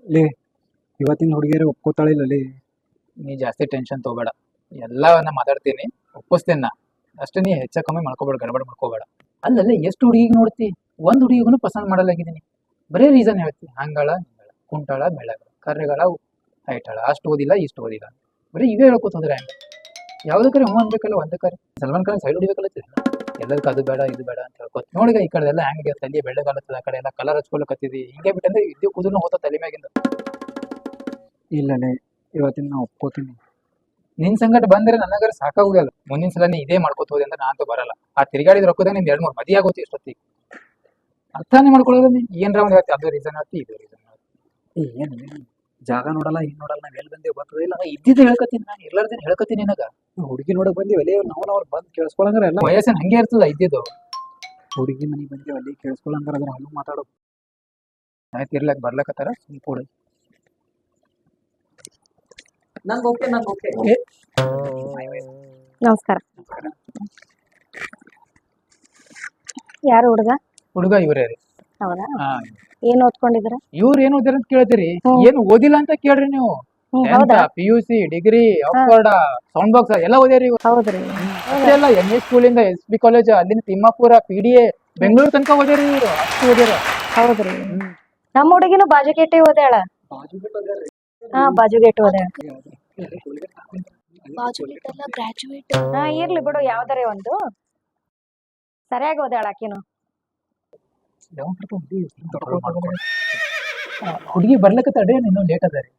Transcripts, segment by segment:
ಲೇ ಇವತ್ತಿನ ಹುಡುಗಿಯರು ಒಪ್ಕೋತಾಳಿಲ್ಲ ಲೇ. ನೀ ಜಾಸ್ತಿ ಟೆನ್ಷನ್ ತಗೋಬೇಡ. ಎಲ್ಲ ನಾ ಮಾತಾಡ್ತೀನಿ, ಒಪ್ಪಿಸ್ತೇನೆ ನಾ. ಅಷ್ಟೇ ನೀ ಹೆಚ್ಚ ಕಮ್ಮಿ ಮಾಡ್ಕೋಬೇಡ, ಗಡಬಡ ಮಾಡ್ಕೋಬೇಡ. ಅಲ್ಲಲ್ಲೇ ಎಷ್ಟು ಹುಡುಗಿಗೆ ನೋಡ್ತಿ, ಒಂದ್ ಹುಡುಗಿಗೂ ಪಸಂದ್ ಮಾಡಲಾಗಿದ್ದೀನಿ. ಬರೇ ರೀಸನ್ ಹೇಳ್ತಿ, ಹಂಗಳ ಹಿಂಗಳ, ಕುಂಟಾಳ ಬೆಳಗಳ, ಕರ್ರೆಗಳ ಹೈಟಾಳ, ಅಷ್ಟು ಓದಿಲ್ಲ ಇಷ್ಟು ಓದಿಲ್ಲ, ಬರೀ ಇವೇ ಹೇಳ್ಕೊತ ಹೋದ್ರೆ ಹೆಂಗ? ಯಾವ್ದಕ್ಕಾರೆ ಹ್ಞೂ ಅನ್ಬೇಕಲ್ಲ, ಒಂದಕ್ಕಾರೆ ಸಲ್ಮಾನ್ ಖಾನ್ ಸೈಡ್ ಹೊಡಿಬೇಕಲ್ಲ. ಎಲ್ಲದಕ್ಕೆ ಅದು ಬೇಡ ಇದು ಬೇಡ ಅಂತ ಹೇಳ್ಕೊತ ನೋಡಿಗ ಈ ಕಡೆ ಎಲ್ಲ ಹೆಂಗೆ ತಲೆ ಬೆಳ್ಳಗಾಲತ್ತದ, ಆ ಕಡೆ ಎಲ್ಲ ಕಲರ್ ಹಚ್ಕೊಳಕತ್ತಿದಿ, ಹಿಂಗೆ ಬಿಟ್ಟಂದ್ರೆ ಇದ್ದು ಕೂದಲು ಹೋತ ತಲೆ ಮ್ಯಾಗಿಂದ. ಇಲ್ಲಲೇ ಇವತ್ತಿನ ನಾ ಒಪ್ಕೋತೀನಿ. ನಿನ್ ಸಂಗಟ ಬಂದ್ರೆ ನನಗರ ಸಾಕಾಗುದಿಲ್ಲ. ಮುಂದಿನ ಸಲ ನೀ ಇದೇ ಮಾಡ್ಕೋತ ಹೋದೆ ಅಂದ್ರೆ ನಾನಂತೂ ಬರಲ್ಲ. ಆ ತಿರುಗಾಡಿದ ರೊಕ್ಕದಾಗ ನಿಂದ 2-3 ಮದಿ ಆಗೋತಿ ಇಷ್ಟೊತ್ತಿಗೆ. ಅರ್ಥನೇ ಮಾಡ್ಕೊಳ್ಳೋದು ನೀ. ಏನ್ರ ಒಂದ್ ಹೇಳ್ತಿ, ಅದು ರೀಸನ್ ಹೇಳ್ತಿ, ಇದು ರೀಸನ್ ಹೇಳ್ತಿ. ಏನು ಜಾಗ ನೋಡಲ್ಲ ಏನ್ ನೋಡಲ್ಲ, ನಾವ್ ಎಲ್ಲಿ ಬಂದೇವ್ ಬರ್ತದೆ ಇಲ್ಲ. ಇದ್ದಿದ್ದು ಹೇಳ್ಕತ್ತೀನಿ, ನಾನು ಇರ್ಲಾರ್ದೇನೆ ಹೇಳ್ಕತ್ತೀನಿ ನಿನಗ. ಹುಡುಗಿ ನೋಡಕ್ ಬಂದೀವಿ ಅಲ್ಲೇ, ಅವ್ರು ಬಂದ್ ಕೇಳಿಸ್ಕೊಳಂಗ್ರ ಎಲ್ಲ. ವಯಸ್ಸನ್ ಹಂಗೆ ಇರ್ತದ ಇದ್ದಿದ್ದು. ಹುಡುಗಿ ಮನೆಗೆ ಬಂದೀವಿ ಅಲ್ಲಿ ಕೇಳಿಸ್ಕೊಳಂಗ್ರ ಅದ್ರ ಹಂಗ ಮಾತಾಡೋದು. ಆಯ್ತು ಇರ್ಲಕ್ ಬರ್ಲಕತ್ತಾರ ಸುಮ್ ಕೊಡಿ. ನಂಗೆ ಓಕೆ ನಂಗೆ ಓಕೆ. ನಮಸ್ಕಾರ. ಯಾರು ಹುಡುಗ? ಹುಡುಗ ಇವ್ರೇ ರೀ. ಹೌದಾ? ಹಾ, ಏನ್ ಓದ್ಕೊಂಡಿದ್ರ? ಇವ್ರು ಏನ್ ಓದ್ಯಾರ ಅಂತ ಕೇಳ್ತೀರಿ? ಹ್ಮ್. ಏನು ಓದಿಲ್ಲ ಅಂತ ಕೇಳ್ರಿ ನೀವು. ಹೌದಾ? PUC, degree, Oxford, sound box ಎಲ್ಲ ಓದ್ಯಾರಿ ಇವ್ರು. ಹೌದ್ರಿ. ಅಷ್ಟೇ ಅಲ್ಲ, MA ಸ್ಕೂಲಿಂದ SB ಕಾಲೇಜ್, ಅಲ್ಲಿಂದ ತಿಮ್ಮಾಪುರ, PDA, ಬೆಂಗಳೂರು ತನಕ ಓದ್ಯಾರಿ ಇವ್ರು. ಅಷ್ಟು ಓದ್ಯಾರ. ಹೌದ್ರಿ. ನಮ್ಮ ಹುಡುಗಿನೂ ಬಾಜುಗೇಟೆ ಓದ್ಯಾಳ. ಹಾ, ಬಾಜುಗೇಟ್ ಓದ್ಯಾಳ. ಹಾ, ಇರ್ಲಿ ಬಿಡು, ಯಾವ್ದಾರೆ ಒಂದು ಸರಿಯಾಗಿ ಓದ್ಯಾಳ ಆಕಿನು. ಹುಡುಗಿ ಬರ್ಲಕತ್ತಾಡ್ರಿ, ಇನ್ನೂ ಲೇಟ್ ಅದ ರೀ.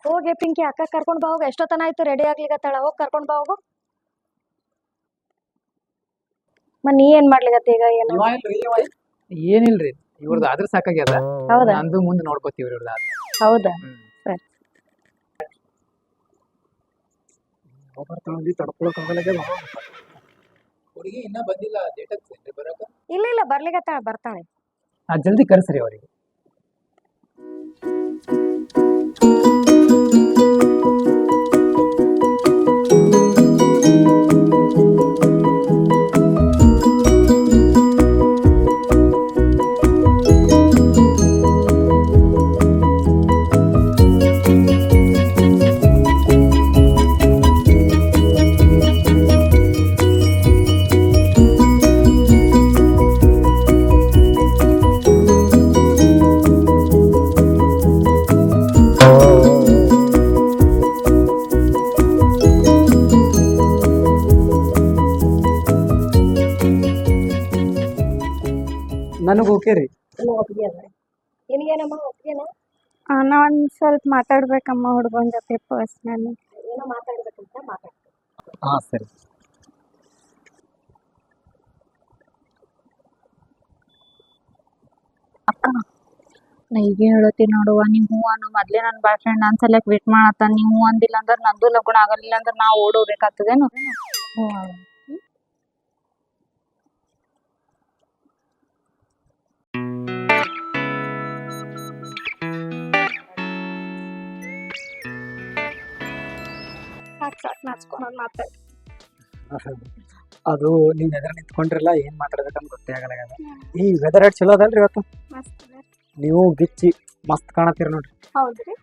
ಹೋಗಿ ಪಿಂಕಿ ಅಕ್ಕ ಕರ್ಕೊಂಡ್ ಬಾ ಹೋಗ. ಎಷ್ಟೊತ್ತನ ಆಯ್ತು ರೆಡಿ ಆಗ್ಲಿಕತ್ತಾಳ, ಹೋಗ್ ಕರ್ಕೊಂಡ್ ಬಾ ಹೋಗು. ನೀ ಏನ್ ಮಾಡ್ಲಿಕತ್ತಿ ಈಗ? ಏನು? ಏನಿಲ್ರಿ, ಇವ್ರದ್ದು ಆದ್ರೆ ಸಾಕಾಗ್ಯದ. ಹೌದಾ? ನಂದು ಮುಂದೆ ನೋಡ್ಕೋತೀವಿ ಇವ್ರದ್ದು ಆದ್ಮೇಲೆ. ಹೌದಾ? ಸರಿ. ಹುಡುಗಿ ಇನ್ನ ಬಂದಿಲ್ಲ, ಡೇಟ್ ಹಚ್ಚಿದ್ರಿ ಬರಕ. ಇಲ್ಲ ಇಲ್ಲ, ಬರ್ಲಿಕತ್ತಾಳ, ಬರ್ತಾಳೆ. ಜಲ್ದಿ ಕರ್ಸ್ರಿ ಅವ್ರಿಗೆ. ನನಗೆ ಓಕೆ ರೀ. ನಿನಗೇನಮ್ಮ ಒಪ್ಪಿಗೆನಾ? ನಾ ಒಂದ್ ಸ್ವಲ್ಪ ಮಾತಾಡ್ಬೇಕಮ್ಮ ಹುಡುಗನ ಜೊತೆ ಪರ್ಸ್ನಲ್. ಏನೋ ಮಾತಾಡ್ಬೇಕಂತ ಮಾತಾಡ್ತೀನಿ. ಹಾ ಸರಿ. ಅಕ್ಕ, ನಾ ಈಗ ಹೇಳತ್ತೀನಿ ನೋಡುವ, ನೀವ್ ಹೂ ಅನ್ನು. ಮೊದ್ಲೇ ನನ್ನ ಬಾಯ್ ಫ್ರೆಂಡ್ ನನ್ನ ಸಲಕ್ ವೇಟ್ ಮಾಡತ್ತಾನ. ನೀವ್ ಹೂ ಅಂದಿಲ್ಲ ಅಂದ್ರ ನಂದು ಲಗ್ನ ಆಗಲಿಲ್ಲ ಅಂದ್ರ ನಾ ಓಡೋಗ್ಬೇಕಾಗ್ತದೇನು? ಹ್ಞೂ. ಸಾಕ್ ನಾಚ್ಕೊಂಡ್ ಮಾತಾಡಿ. ಅದು ನೀವ್ ಎದ್ರ ನಿಂತ್ಕೊಂಡ್ರಲ್ಲ, ಏನ್ ಮಾತಾಡ್ಬೇಕಂತ ಗೊತ್ತೇ ಆಗಲ್ಲ. ಈ ವೆದರ್ ಎಷ್ಟ್ ಚಲೋ ಅದಲ್ರಿ ಇವತ್ತು. ಮಸ್ತ್ ಅದ. ನೀವು ಗಿಚ್ಚಿ ಮಸ್ತ್ ಕಾಣತ್ತೀರ ನೋಡ್ರಿ. ಹೌದ್ರಿ?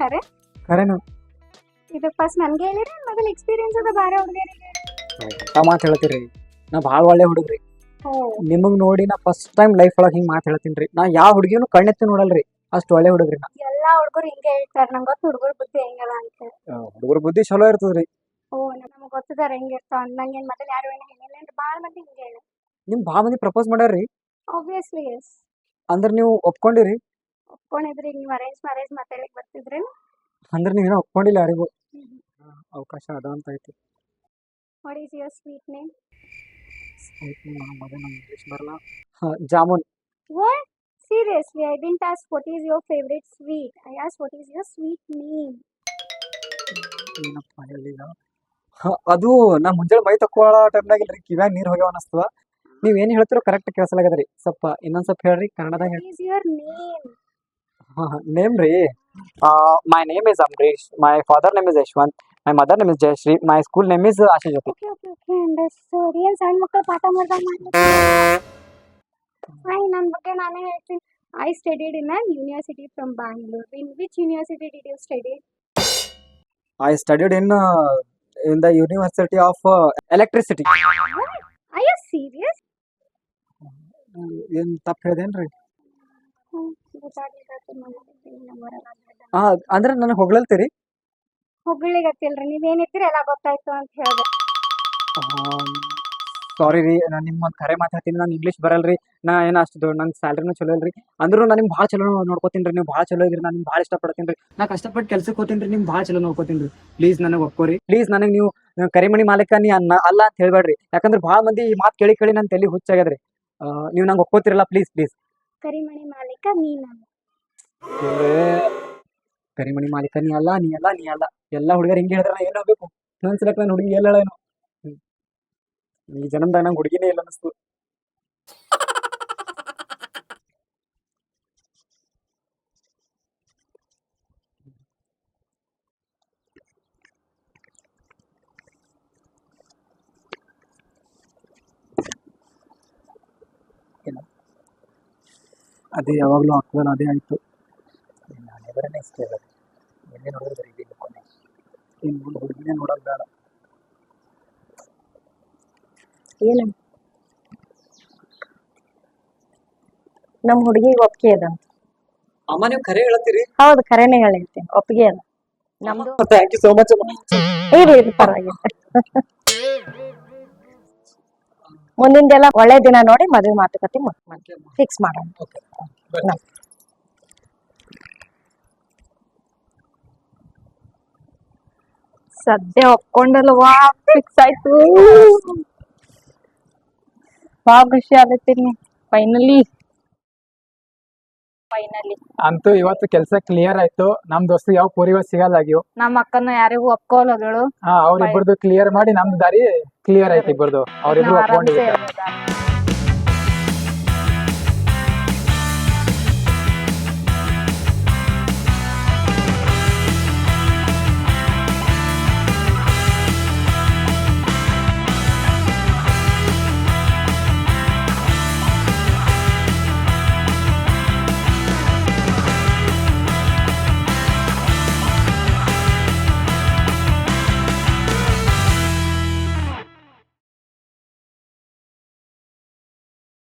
ಖರೆ? ಖರೇನು ಇದು ಫಸ್ಟ್ ನನ್ಗೆ ಹೇಳಿರಿ, ಮೊದಲ ಎಕ್ಸ್ಪೀರಿಯನ್ಸ್ ಅದ ಬಾರೆ ಹುಡುಗರಿಗೆ? ಮಾತು ಹೇಳ್ತೀರಿ. ನಾ ಭಾಳ ಒಳ್ಳೆ ಹುಡುಗ್ರಿ. ಓ, ನಿಮಗ್ ನೋಡಿ ನಾ ಫಸ್ಟ್ ಟೈಮ್ ಲೈಫ್ ಒಳಗೆ ಹಿಂಗ್ ಮಾತು ಹೇಳ್ತೀನಿ. ನಾ ಯಾವ ಹುಡುಗಿನೂ ಕಣ್ಣೆತ್ತಿ ನೋಡಲ್ರಿ, ಅಷ್ಟು ಒಳ್ಳೆ ಹುಡುಗ್ರಿ ನಾ. ಎಲ್ಲಾ ಹುಡುಗರು ಹಿಂಗೆ ಹೇಳ್ತಾರ. ನಂಗೆ ಗೊತ್ತು ಹುಡುಗರ ಬುದ್ಧಿ ಹೆಂಗದ ಅಂತ. ಹುಡುಗರ ಬುದ್ಧಿ ಚಲೋ ಇರ್ತದ್ರಿ. ಓ, ನಮಗ್ ಗೊತ್ತದಾರ ಹೆಂಗಿರ್ತಾವ. ನಂಗೇನ್ ಮೊದಲು ಯಾರು ಏನೋ ಹೇಳಿಲ್ಲ, ಭಾಳ ಮಂದಿ ಹಿಂಗೆ ಹೇಳಿ. ನಿಮ್ ಭಾಳ ಮಂದಿ ಪ್ರಪೋಸ್ ಮಾಡ್ಯಾರ್ರಿ? Obviously yes. ಅಂದ್ರ ನೀವು ಒಪ್ಕೊಂಡಿರಿ? ಒಪ್ಕೊಂಡಿದ್ರಿ? ನೀವು ಅರೇಂಜ್ ಮ್ಯಾರೇಜ್ ಮಾತಾಡಕ್ ಬರ್ತಿದ್ರಿ? ಅಂದ್ರ ನೀವೇನೋ ಒಪ್ಕೊಂಡಿಲ್ಲ ಯಾರಿಗೂ? ಅವಕಾಶ ಅದ ಅಂತ ಐತಿ. What is your sweet name? ಮೊದಲು ನಂಗೆ ಇಂಗ್ಲೀಷ್ ಬರಲ್ಲ. Jamun. What? Seriously, I didn't ask what is your favorite sweet. I asked what is your sweet name. ಏನಪ್ಪ ಹೇಳಿಲ್ಲ. ಅದು ನಾ ಮುಂಜಾನೆ ಮೈ ತಕ್ಕೊಳ್ಳೋ ಟೈಮ್ನಾಗಿಲ್ರಿ, ಕಿವ್ಯಾಗ ನೀರ್ ಹೋಗ್ಯಾವ ಅನಸ್ತದ. ನೀವ್ ಏನ್ ಹೇಳ್ತಿರೋ ಕರೆಕ್ಟ್ ಕೇಳಿಸಲಾಗದ್ರಿ. ಸ್ವಲ್ಪ ಇನ್ನೊಂದ್ ಸ್ವಲ್ಪ ಹೇಳ್ರಿ, ಕನ್ನಡದಾಗ What ಹೇಳಿ. is your name? ನೇಮ್ ರೀ? My name is Ambarish. My father name is Yashwant. My mother name is Jayashree. My school name is Asha Jyothi. Okay, understood. ಏನ್ ಸಣ್ಣ ಮಕ್ಕಳು ಪಾಠ ಮಾಡ್ದಂಗ ಮಾಡ್ಲಿಕ್ಕೆ? ಹಾಯ್, ನನ್ನ ಬಗ್ಗೆ ನಾನೇ ಹೇಳ್ತೀನಿ. I studied in an university from Bangalore. In which university did you study? I studied in the University of Electricity. Are you serious? ಏನ್ ತಪ್ಪು ಹೇಳಿದೇನ್ರಿ? ಗೊತ್ತಾಗ್ಲಿಕ್ಕೆ ಅಂದ್ರೆ ನನಗೆ ಹೊಗಳಲ್ತೀರಿ? ಹೊಗಳಿಗತ್ತಿಲ್ರಿ ನೀವೇನಿರ್ತೀರಿ ಎಲ್ಲ ಗೊತ್ತಾಯ್ತು ಅಂತ ಹೇಳ್ದೆ. ಸಾರಿ ರೀ, ನಾನು ನಿಮ್ಮ ಕರೆ ಮಾತಾಡ್ತೀನಿ. ನಾನು ಇಂಗ್ಲೀಷ್ ಬರಲ್ರಿ. ನಾ ಏನು ಅಷ್ಟು ನಂಗೆ ಸ್ಯಾಲ್ರಿನೂ ಚಲೋ ಇಲ್ರಿ. ಅಂದ್ರೂ ನಾನು ನಿಮ್ಗೆ ಭಾಳ ಚಲೋ ನೋಡ್ಕೋತೀನಿ ರೀ. ನೀವು ಭಾಳ ಚಲೋ ಇದ್ರಿ. ನಾನು ನಿಮ್ಗೆ ಭಾಳ ಇಷ್ಟಪಡ್ತೀನಿ ರೀ. ನಾ ಕಷ್ಟಪಟ್ಟು ಕೆಲ್ಸಕ್ಕೆ ಹೋಗ್ತೀನಿ ರೀ. ನಿಮ್ಗೆ ಭಾಳ ಚಲೋ ನೋಡ್ಕೋತೀನಿ ರೀ. ಪ್ಲೀಸ್ ನನಗೆ ಒಪ್ಕೋರಿ. ಪ್ಲೀಸ್ ನನಗೆ ನೀವು ಕರಿಮಣಿ ಮಾಲೀಕ ನೀ ಅಲ್ಲ ಅಂತ ಹೇಳ್ಬೇಡ್ರಿ. ಯಾಕಂದ್ರೆ ಭಾಳ ಮಂದಿ ಈ ಮಾತು ಕೇಳಿ ಕೇಳಿ ನನ್ನ ತಲೆ ಹುಚ್ಚಾಗ್ಯದ್ರಿ. ನೀವು ನಂಗೆ ಒಪ್ಕೋತಿರಲ್ಲ ಪ್ಲೀಸ್ ಪ್ಲೀಸ್. ಕರಿಮಣಿ ಮಾಲೀಕ ನೀನಲ್ಲ. ಕರಿಮಣಿ ಮಾಲೀಕ ನೀ ಅಲ್ಲ, ನೀ ಅಲ್ಲ, ನೀ ಅಲ್ಲ. ಎಲ್ಲ ಹುಡುಗರು ಹಿಂಗೆ ಹೇಳಿದ್ರೆ ಏನು ಹೋಗ್ಬೇಕು? ಇನ್ನೊಂದು ಸಲಕ್ಕೆ ನಾನು ಹುಡುಗಿ ಎಲ್ಲ ಹೇಳೇನು? ಈ ಜನ್ಮದಾಗ ನಂಗೆ ಹುಡುಗಿನೇ ಇಲ್ಲ ಅನ್ನಿಸ್ತು. ಅದೇ ಯಾವಾಗಲೂ ಆಗ್ತದಲ್ಲ, ಅದೇ ಆಯಿತು. ನಾನೆವರನ್ನೇ ಇಷ್ಟ ಇಲ್ಲ. ಎಲ್ಲಿ ನೋಡಿದ್ರೆ ಬರೀ ಇದೇ ಕೊನೆ. ಇನ್ನು ಹುಡುಗಿನೇ ನೋಡೋದು ಬೇಡ. ಏನು ನಮ್ಮ ಹುಡುಗಿಗೆ ಒಪ್ಪಿಗೆ ಅದ. ಅಮ್ಮ ನೀವು ಖರೆ ಹೇಳ್ತೀರಿ? ಹೌದು, ಖರೇನೆ ಹೇಳಿರ್ತೀನಿ, ಒಪ್ಪಿಗೆ ಅದ ನಮ್ದು. ಥ್ಯಾಂಕ್ ಯು ಸೋ ಮಚ್ ಅಮ್ಮ. ಇರಿ ಪರವಾಗಿಲ್ಲ. ಮುಂದಿಂದೆಲ್ಲ ಒಳ್ಳೆ ದಿನ ನೋಡಿ ಮದುವೆ ಮಾತುಕತೆ ಫಿಕ್ಸ್ ಮಾಡೋಣ. ಸದ್ಯ ಒಪ್ಕೊಂಡಲ್ವಾ, ಫಿಕ್ಸ್ ಆಯ್ತು. ಬಹಳ ಖುಷಿ ಆಗತ್ತೀನಿ. ಫೈನಲಿ ಅಂತೂ ಇವತ್ತು ಕೆಲಸ ಕ್ಲಿಯರ್ ಆಯ್ತು. ನಮ್ ದೋಸ್ತು ಯಾವ ಪೋರಿಗಳು ಸಿಗಲ್ಲಾಗ್ಯವು. ನಮ್ಮ ಅಕ್ಕನ ಯಾರಿಗೂ ಒಪ್ಕೋಲೋಗಳು. ಅವ್ರಿಬ್ಬರದು ಕ್ಲಿಯರ್ ಮಾಡಿ ನಮ್ದು ದಾರಿ ಕ್ಲಿಯರ್ ಆಯ್ತು. ಇಬ್ಬರದು ಅವ್ರಿಬ್ರು ನಾವ್ ಆರಾಮ್ಸೆ ಒಪ್ಕೊಂಡಿದ್ದಾರೆ. ಇರ್ಬೋದಾ?